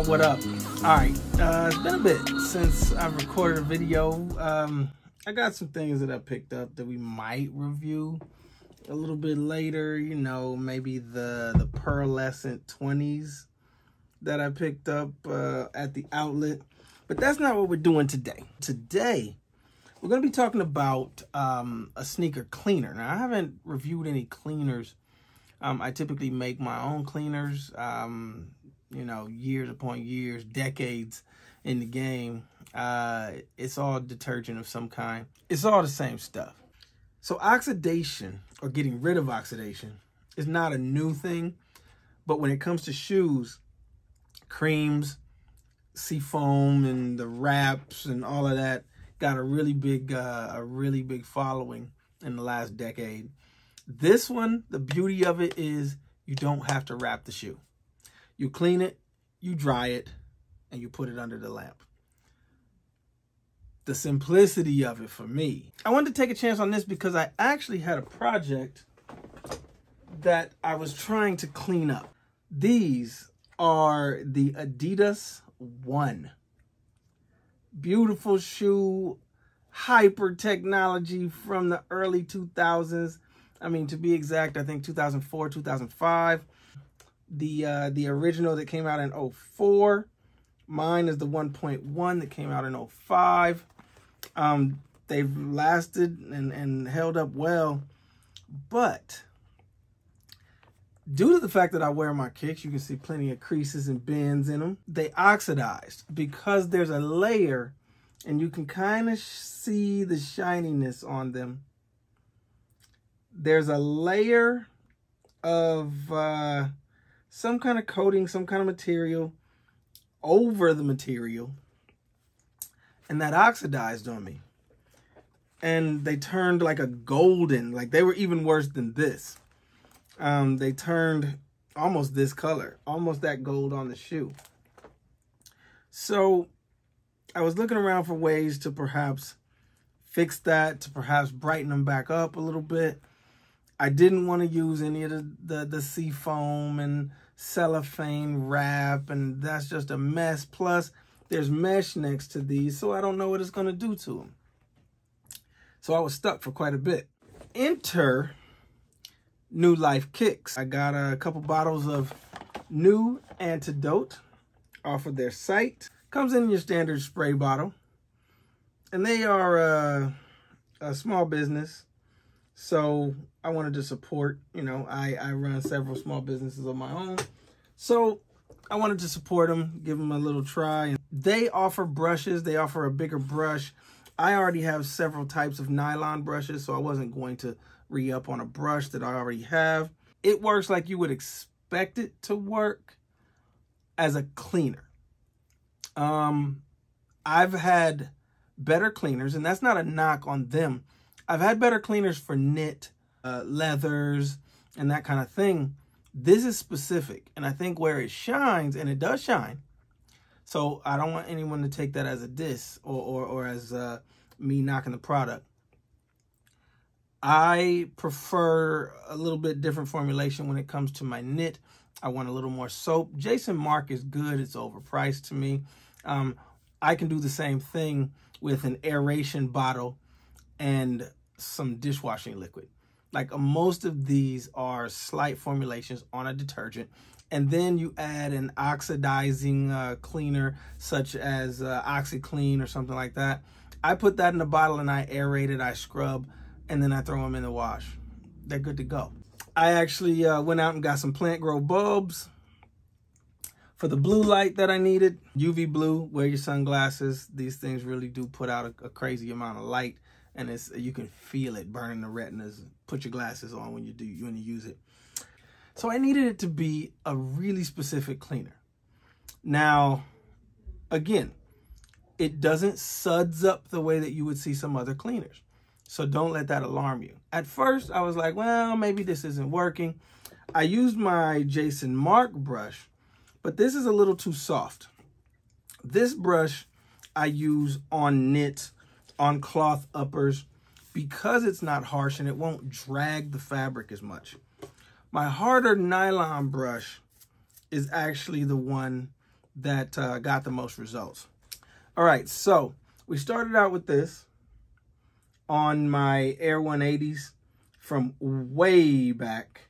What up? All right, it's been a bit since I've recorded a video. I got some things that I picked up that we might review a little bit later. You know, maybe the pearlescent 20s that I picked up at the outlet. But that's not what we're doing today. Today, we're going to be talking about a sneaker cleaner. Now, I haven't reviewed any cleaners. I typically make my own cleaners. You know, years upon years, decades in the game. It's all detergent of some kind. It's all the same stuff. So oxidation, or getting rid of oxidation, is not a new thing. But when it comes to shoes, creams, seafoam, and the wraps and all of that got a really big following in the last decade. This one, the beauty of it is you don't have to wrap the shoe. You clean it, you dry it, and you put it under the lamp. The simplicity of it for me. I wanted to take a chance on this because I actually had a project that I was trying to clean up. These are the Adidas One. Beautiful shoe, hyper technology from the early 2000s. I mean, to be exact, I think 2004, 2005. The original that came out in 04. Mine is the 1.1 that came out in 05. They've lasted and held up well. But due to the fact that I wear my kicks, you can see plenty of creases and bends in them. They oxidized because there's a layer, and you can kind of see the shininess on them. There's a layer of some kind of coating, some kind of material over the material, and that oxidized on me. And they turned like a golden, like they were even worse than this. They turned almost this color, almost that gold on the shoe. So I was looking around for ways to perhaps fix that, to perhaps brighten them back up a little bit. I didn't want to use any of the seafoam and cellophane wrap, and that's just a mess. Plus, there's mesh next to these, so I don't know what it's going to do to them. So I was stuck for quite a bit. Enter NuLife Kicks. I got a couple bottles of new Antidote off of their site. Comes in your standard spray bottle. And they are a small business. So I wanted to support, you know, I run several small businesses of my own. So I wanted to support them, give them a little try. They offer brushes. They offer a bigger brush. I already have several types of nylon brushes, so I wasn't going to re-up on a brush that I already have. It works like you would expect it to work as a cleaner. I've had better cleaners, and that's not a knock on them. I've had better cleaners for knit, leathers, and that kind of thing. This is specific, and I think where it shines, and it does shine, so I don't want anyone to take that as a diss or as me knocking the product. I prefer a little bit different formulation when it comes to my knit. I want a little more soap. Jason Mark is good. It's overpriced to me. I can do the same thing with an aeration bottle and some dishwashing liquid. Like most of these are slight formulations on a detergent, and then you add an oxidizing cleaner such as OxyClean or something like that. I put that in a bottle and I aerate it, I scrub, and then I throw them in the wash. They're good to go. I actually went out and got some plant grow bulbs for the blue light that I needed. UV blue, wear your sunglasses. These things really do put out a crazy amount of light, and you can feel it burning the retinas. Put your glasses on when you use it. So I needed it to be a really specific cleaner. Now, again, it doesn't suds up the way that you would see some other cleaners. So don't let that alarm you. At first, I was like, well, maybe this isn't working. I used my Jason Mark brush, but this is a little too soft. This brush I use on knit, on cloth uppers, because it's not harsh and it won't drag the fabric as much. My harder nylon brush is actually the one that got the most results. All right, so we started out with this on my Air 180s from way back,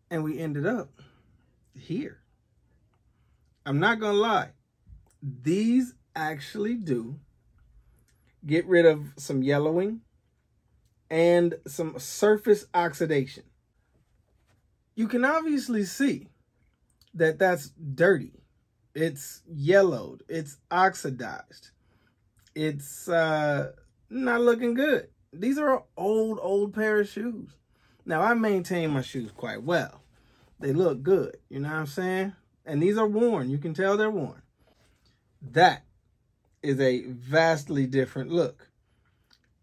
and we ended up here. I'm not gonna lie, these actually do get rid of some yellowing and some surface oxidation. You can obviously see that that's dirty. It's yellowed, it's oxidized. It's not looking good. These are an old pair of shoes. Now, I maintain my shoes quite well. They look good, you know what I'm saying? And these are worn. You can tell they're worn. That is a vastly different look.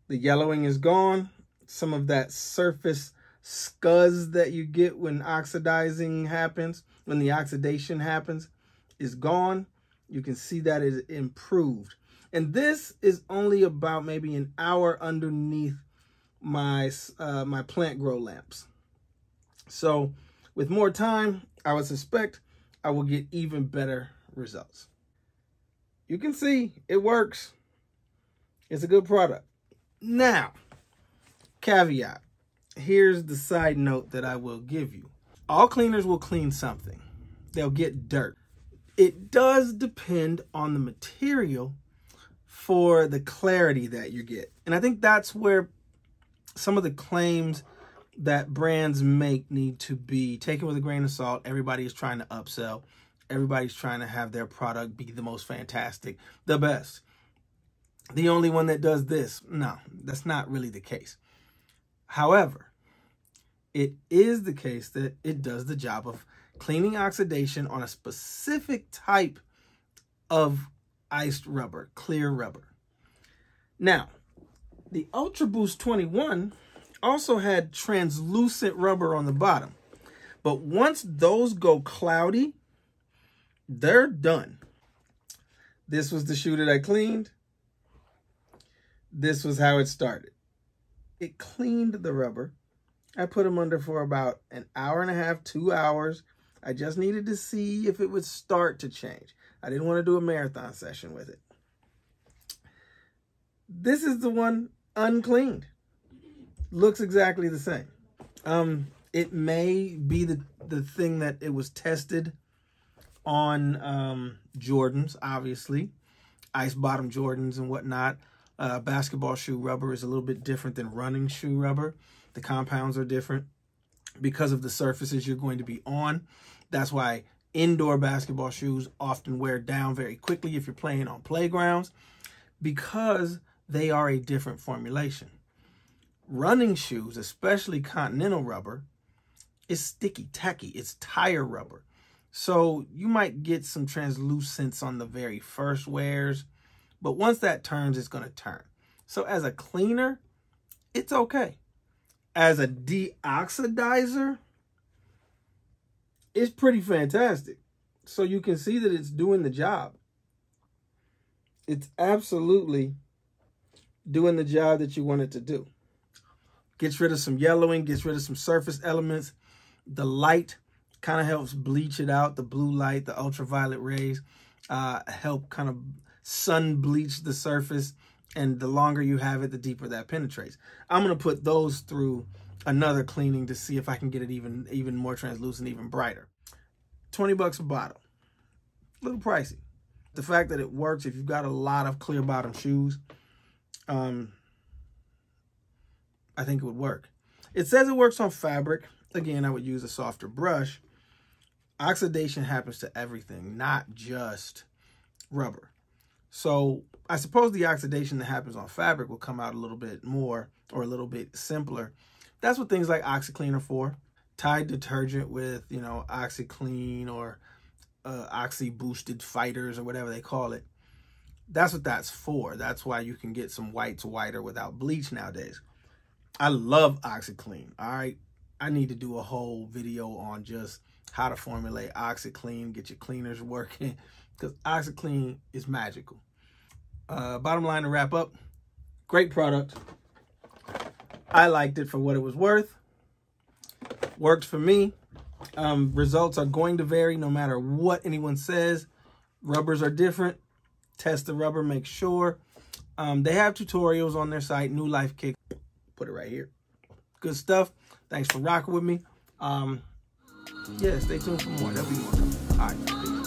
The yellowing is gone. Some of that surface scuzz that you get when oxidizing happens, when the oxidation happens, is gone. You can see that it improved. And this is only about maybe an hour underneath my my plant grow lamps. So with more time, I would suspect I will get even better results. You can see it works. It's a good product. Now, caveat. Here's the side note that I will give you. All cleaners will clean something. They'll get dirt. It does depend on the material for the clarity that you get. And I think that's where some of the claims that brands make need to be taken with a grain of salt. Everybody is trying to upsell. Everybody's trying to have their product be the most fantastic, the best. The only one that does this. No, that's not really the case. However, it is the case that it does the job of cleaning oxidation on a specific type of iced rubber, clear rubber. Now, the Ultra Boost 21 also had translucent rubber on the bottom. But once those go cloudy, they're done. This was the shoe that I cleaned. This was how it started. It cleaned the rubber. I put them under for about an hour and a half, 2 hours. I just needed to see if it would start to change. I didn't want to do a marathon session with it. This is the one uncleaned. Looks exactly the same. It may be the thing that it was tested on Jordans, obviously. Ice bottom Jordans and whatnot. Basketball shoe rubber is a little bit different than running shoe rubber. The compounds are different because of the surfaces you're going to be on. That's why indoor basketball shoes often wear down very quickly if you're playing on playgrounds, because they are a different formulation. Running shoes, especially Continental rubber, is sticky, tacky. It's tire rubber. So you might get some translucence on the very first wears, but once that turns, it's going to turn. So as a cleaner, it's okay. As a deoxidizer, it's pretty fantastic. So you can see that it's doing the job. It's absolutely doing the job that you want it to do. Gets rid of some yellowing, gets rid of some surface elements. The light kind of helps bleach it out. The blue light, the ultraviolet rays help kind of sun bleach the surface. And the longer you have it, the deeper that penetrates. I'm going to put those through another cleaning to see if I can get it even more translucent, even brighter. $20 a bottle. A little pricey. The fact that it works if you've got a lot of clear bottom shoes, I think it would work. It says it works on fabric. Again, I would use a softer brush. Oxidation happens to everything, not just rubber. So I suppose the oxidation that happens on fabric will come out a little bit more or a little bit simpler. That's what things like OxiClean are for. Tide detergent with, you know, OxiClean or Oxy Boosted Fighters or whatever they call it. That's what that's for. That's why you can get some whites whiter without bleach nowadays. I love OxiClean, all right? I need to do a whole video on just how to formulate OxiClean, get your cleaners working, because OxiClean is magical. Bottom line to wrap up, great product. I liked it for what it was worth. Worked for me. Results are going to vary no matter what anyone says. Rubbers are different. Test the rubber, make sure. They have tutorials on their site, NuLife Kicks. Put it right here. Good stuff. Thanks for rocking with me. Yeah, stay tuned for more. There'll be more coming. All right, peace.